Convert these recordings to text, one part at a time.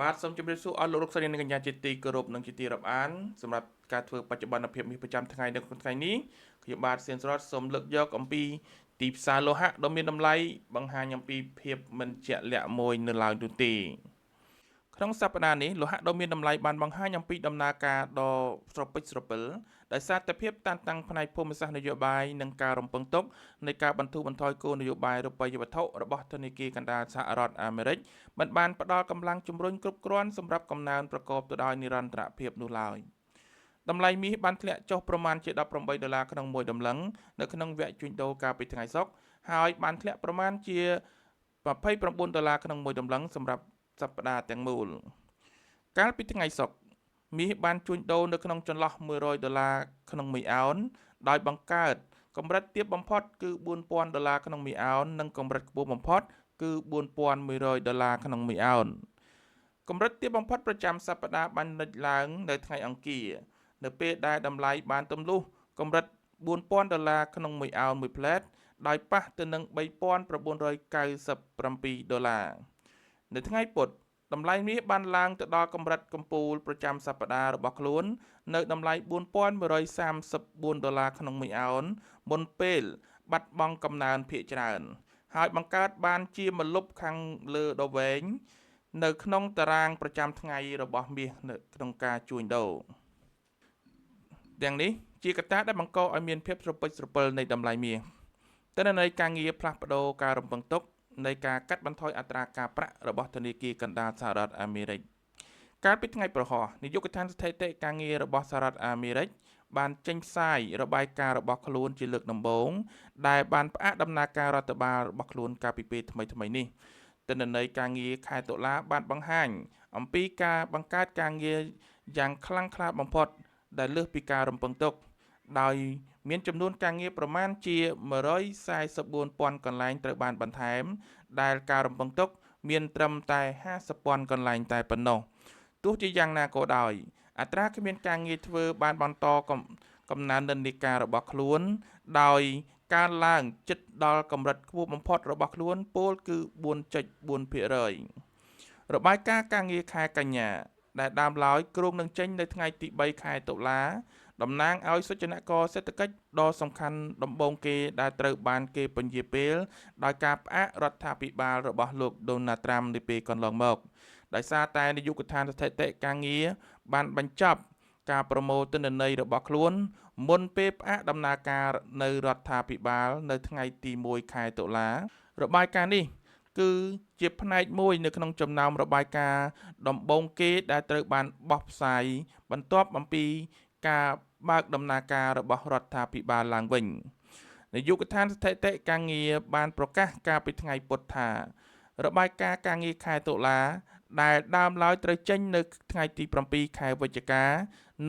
បាទសូមជម្រាបសួរអស់លោកស្រីនិងកញ្ញាជាទីគោរពនិងជាទីរាប់អានសម្រាប់ការធ្វើបច្ចុប្បន្នភាពនេះប្រចាំថ្ងៃនៅក្នុងថ្ងៃនេះខ្ញុំបាទសៀនស្រតសូមលើកយកអំពីទីផ្សារលោហៈដ៏មានតម្លៃបង្ហាញអំពីភាពមិនជាក់លាក់មួយនៅឡើយនោះទេក្នុងសប្តាហ៍នេះលោហៈដ៏មានតម្លៃបានបង្ហាញអំពីដំណើរការដ៏ស្រពិចស្រពិលដោយសារតែភាពតានតឹងផ្នែកភូមិសាស្ត្រនយោបាយនិងការរំពឹងទុកនៃការបន្ធូរបន្ថយគោលនយោបាយរូបិយវត្ថុរបស់ធនាគារកណ្ដាលសហរដ្ឋអាមេរិកមិនបានផ្ដល់កម្លាំងជំរុញគ្រប់គ្រាន់សម្រាប់កំណើនប្រកបទៅដោយនិរន្តរភាពនោះឡើយតម្លៃមាសបានធ្លាក់ចុះប្រមាណជា$18ក្នុង1តម្លឹងនៅក្នុងវគ្គជួញដូរកាលពីថ្ងៃសុក្រហើយបានធ្លាក់ប្រមាណជា$29ក្នុង1តម្លឹងសម្រាប់សប្តាហ៍ទាំងមូលកាលពីថ្ងៃសុក្រមាសបានជួញដូរនៅក្នុងចន្លោះ$100ក្នុង1អោនដោយបង្កើតកម្រិតទាបបំផុតគឺ$4000ក្នុង1អោននិងកម្រិតខ្ពស់បំផុតគឺ$4100ក្នុង1អោនកម្រិតទាបបំផុតប្រចាំសប្តាហ៍បានលេចឡើងនៅថ្ងៃអង្គារនៅពេលដែលតម្លៃបានទម្លុះកម្រិត$4000ក្នុង1អោន1ផ្លែតដោយប៉ះទៅនឹង$3997នៅថ្ងៃពុធតម្លៃមាសបានឡើងទៅដល់កម្រិតកំពូលប្រចាំសប្តាហ៍របស់ខ្លួននៅតម្លៃ$4134ក្នុង1អោនមុនពេលបាត់បង់កំណើនភាគច្រើនហើយបង្កើតបានជាម្លប់ខាងលើដ៏វែងនៅក្នុងតារាងប្រចាំថ្ងៃរបស់មាសនៅក្នុងការជួញដូរទាំងនេះជាកត្តាដែលបង្កឲ្យមានភាពស្រពិចស្រពិលនៃតម្លៃមាសទិន្នន័យការងារផ្លាស់ប្ដូរការរំពឹងទុកនៃការកាត់បន្ថយអត្រាការប្រាក់របស់ធនាគារកណ្ដាលសហរដ្ឋអាមេរិកកាលពីថ្ងៃប្រហោះនាយកដ្ឋានស្ថិតិការងាររបស់សហរដ្ឋអាមេរិកបានចេញផ្សាយរបាយការណ៍របស់ខ្លួនជាលើកដំបូងដែលបានផ្អាកដំណើរការរដ្ឋបាលរបស់ខ្លួនកាលពីពេលថ្មីៗនេះទិន្នន័យការងារខែតុលាបានបង្ហាញអំពីការបង្កើតការងារយ៉ាងខ្លាំងក្លាបំផុតដែលលើសពីការរំពឹងទុកដោយមានចំនួនការងារប្រមាណជា144,000កន្លែងត្រូវបានបន្ថែមដែលការរំពឹងទុកមានត្រឹមតែ50,000កន្លែងតែប៉ុណ្ណោះទោះជាយ៉ាងណាក៏ដោយអត្រាគ្មានការងារធ្វើបានបន្តកំណើននិន្នាការរបស់ខ្លួនដោយការឡើងជិតដល់កម្រិតខ្ពស់បំផុតរបស់ខ្លួនពោលគឺ4.4%របាយការណ៍ការងារខែកញ្ញាដែលដើមឡើយគ្រោងនឹងចេញនៅថ្ងៃទី3ខែតុលាតំណាងឲ្យសុចនករសេដ្ឋកិច្ចដ៏សំខាន់ដំបូងគេដែលត្រូវបានគេពន្យាពេលដោយការផ្អាករដ្ឋាភិបាលរបស់លោកដូណាល់ត្រាំនាពេលកន្លងមកដោយសារតែនាយកដ្ឋានស្ថិតិការងារបានបញ្ចប់ការប្រមូលទិន្នន័យរបស់ខ្លួនមុនពេលផ្អាកដំណើរការនៅរដ្ឋាភិបាលនៅថ្ងៃទី1ខែតុលារបាយការណ៍នេះគឺជាផ្នែកមួយនៅក្នុងចំណោមរបាយការណ៍ដំបូងគេដែលត្រូវបានបោះផ្សាយបន្ទាប់អំពីការបើកដំណើរការរបស់រដ្ឋាភិបាលឡើងវិញនាយកដ្ឋានស្ថិតិការងារបានប្រកាសកាលពីថ្ងៃពុធថារបាយការណ៍ការងារខែតុលាដែលដើមឡើយត្រូវចេញនៅថ្ងៃទី7ខែវិច្ឆិកា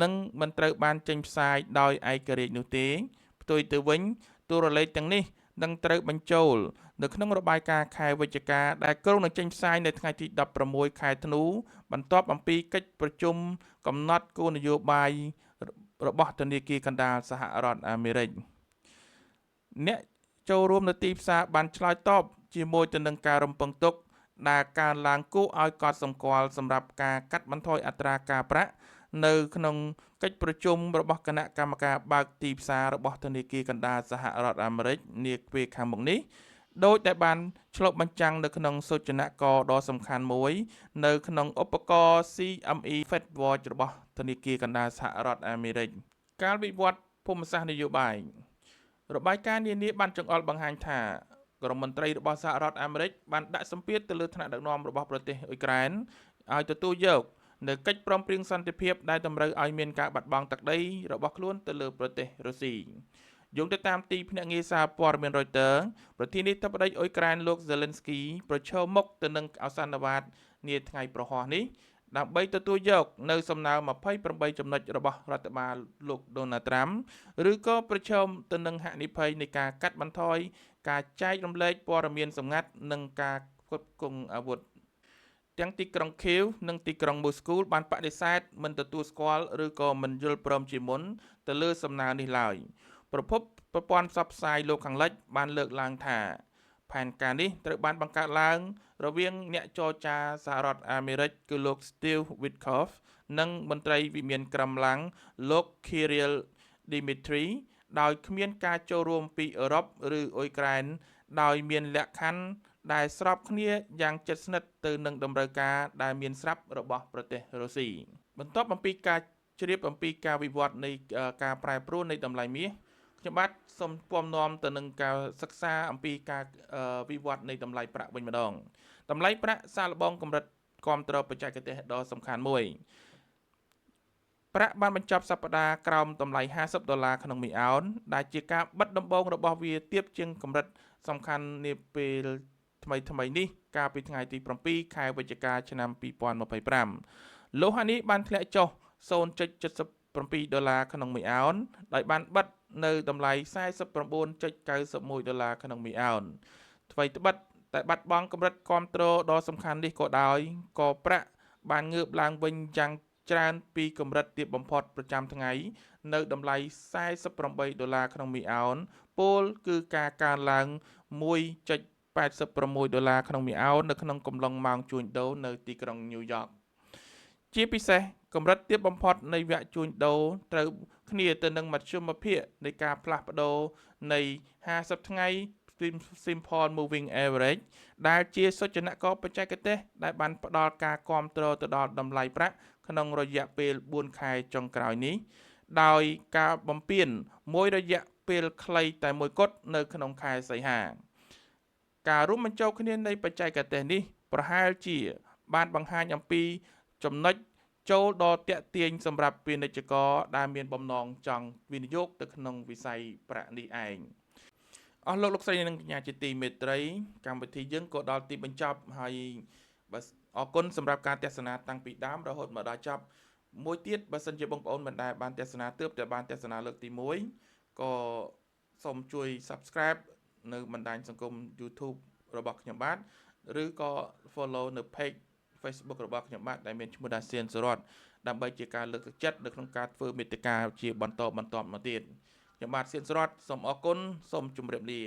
និងមិនត្រូវបានចេញផ្សាយដោយឯករាជ្យនោះទេផ្ទុយទៅវិញតួរលេខទាំងនេះនឹងត្រូវបញ្ចូលនៅក្នុងរបាយការណ៍ខែវិច្ឆិកាដែលគ្រោងនឹងចេញផ្សាយនៅថ្ងៃទី16ខែធ្នូបន្ទាប់អំពីកិច្ចប្រជុំកំណត់គោលនយោបាយរបស់ធនាគារកណ្ដាលសហរដ្ឋអាមេរិកអ្នកចូលរួមនៅទីផ្សារបានឆ្លើយតបជាមួយទៅនឹងការរំពឹងទុកដែលកើនឡើងគួរឲ្យកត់សម្គាល់សម្រាប់ការកាត់បន្ថយអត្រាការប្រាក់នៅក្នុងកិច្ចប្រជុំរបស់គណៈកម្មការបើកទីផ្សាររបស់ធនាគារកណ្ដាលសហរដ្ឋអាមេរិកនាពេលខាងមុខនេះដោយដែលបានឆ្លុះបញ្ចាំងនៅក្នុងសូចនាករដ៏សំខាន់មួយនៅក្នុងឧបករណ៍ CME Fed Watch របស់ធនាគារកណ្ដាលសហរដ្ឋអាមេរិកការវិវត្តភូមិសាស្ត្រនយោបាយរបាយការណ៍នានាបានចង្អុលបង្ហាញថាក្រមមន្ត្រីរបស់សហរដ្ឋអាមេរិកបានដាក់សម្ពាធទៅលើថ្នាក់ដឹកនាំរបស់ប្រទេសអ៊ុយក្រែនឲ្យទទួលយកនៅកិច្ចព្រមព្រៀងសន្តិភាពដែលតម្រូវឲ្យមានការបាត់បង់ទឹកដីរបស់ខ្លួនទៅលើប្រទេសរុស្ស៊ីយោងទៅតាមទីភ្នាក់ងារសារព័ត៌មាន Reuters ប្រធានាធិបតីអ៊ុយក្រែនលោក Zelensky ប្រឈមមុខទៅនឹងអសន្និវត្តនាថ្ងៃប្រហោះនេះដើម្បីទទួលយកនៅសំណើ28ចំណុចរបស់រដ្ឋបាលលោកដូណាល់ត្រាំឬក៏ប្រឈមទៅនឹងហានិភ័យនៃការកាត់បន្ថយការចែករំលែកព័ត៌មានសម្ងាត់និងការផ្គត់ផ្គង់អាវុធទាំងទីក្រុងខៀវនិងទីក្រុងមូស្គូបានបដិសេធមិនទទួលស្គាល់ឬក៏មិនយល់ព្រមជាមុនទៅលើសំណើនេះឡើយប្រព័ន្ធផ្សព្វផ្សាយលោកខាងលិចបានលើកឡើងថា ផែនការនេះត្រូវបានបង្កើតឡើងរវាងអ្នកចរចាសហរដ្ឋអាមេរិកគឺលោក Steve Witkoff និងមន្ត្រីវិមានក្រមឡាំងលោក Kirill Dmitry ដោយគ្មានការចូលរួមពីអឺរ៉ុបឬអ៊ុយក្រែនដោយមានលក្ខខណ្ឌដែលស្របគ្នាយ៉ាងជិតស្និទ្ធទៅនឹងតម្រូវការដែលមានស្រាប់របស់ប្រទេសរុស្ស៊ីបន្ទាប់អំពីការជ្រាបអំពីការវិវត្តនៃការប្រែប្រួលនៃតម្លៃមាសខ្ញុំបាទសូមពំនាំទៅនឹងការសិក្សាអំពីការវិវត្តនៃតម្លៃប្រាក់វិញម្ដងតម្លៃប្រាក់សាកល្បងកម្រិតគ្រប់គ្រងបច្ចេកទេសដ៏សំខាន់មួយប្រាក់បានបញ្ចប់សប្តាហ៍ក្រោមតម្លៃ$50ក្នុង1អោនដែលជាការបិទដំបូងរបស់វាទាបជាងកម្រិតសំខាន់នាពេលថ្មីនេះកាលពីថ្ងៃទី7ខែវិច្ឆិកាឆ្នាំ2025លោហៈនេះបានធ្លាក់ចុះ$0.77ក្នុង1អោនដោយបានបិទនៅតម្លៃ$49.91ក្នុង1អោនថ្មីត្បិតតែបាត់បង់កម្រិតគាំទ្រដ៏សំខាន់នេះក៏ដោយក៏ប្រាក់បានងើបឡើងវិញយ៉ាងច្រើនពីកម្រិតទាបបំផុតប្រចាំថ្ងៃនៅតម្លៃ$48ក្នុង1អោនពលគឺការកើនឡើង$1.86ក្នុង1អោននៅក្នុងកំឡុងម៉ោងជួញដូរនៅទីក្រុងញូវយ៉កជាពិសេសកម្រិតទាបបំផុតនៃវគ្គជួញដូរត្រូវគ្នាទៅនឹងមធ្យមភាពនៃការផ្លាស់ប្ដូរនៃ50ថ្ងៃ Simple Moving Average ដែលជាសុចនកបច្ចេកទេសដែលបានផ្ដល់ការគាំទ្រទៅដល់តម្លៃប្រាក់ក្នុងរយៈពេល4ខែចុងក្រោយនេះដោយការបំពេញមួយរយៈពេលខ្លីតែមួយគត់នៅក្នុងខែសីហាការរួមបញ្ចូលគ្នានៃបច្ចេកទេសនេះប្រហែលជាបានបង្ហាញអំពីចំណុចចូលដ៏ទាក់ទាញសម្រាប់ពាណិជ្ជករដែលមានបំណងចង់វិនិយោគទៅក្នុងវិស័យប្រាក់នេះឯងអស់លោកស្រីនិងកញ្ញាជាទីមេត្រីកម្មវិធីយើងក៏ដល់ទីបញ្ចប់ហើយអរគុណសម្រាប់ការទស្សនាតាំងពីដើមរហូតមកដល់ចប់មួយទៀតបើសិនជាបងប្អូនមិនដែលបានទស្សនាទើបតែបានទស្សនាលើកទី1ក៏សូមជួយ Subscribe នៅបណ្ដាញសង្គម YouTube របស់ខ្ញុំបាទឬក៏ Follow នៅ Page Facebook របស់ខ្ញុំបាទដែលមានឈ្មោះថាសៀនសុរតដើម្បីជាការលើកទឹកចិត្តនៅក្នុងការធ្វើមេតិការជាបន្តមកទៀតខ្ញុំបាទសៀនសុរតសូមអរគុណសូមជម្រាបលា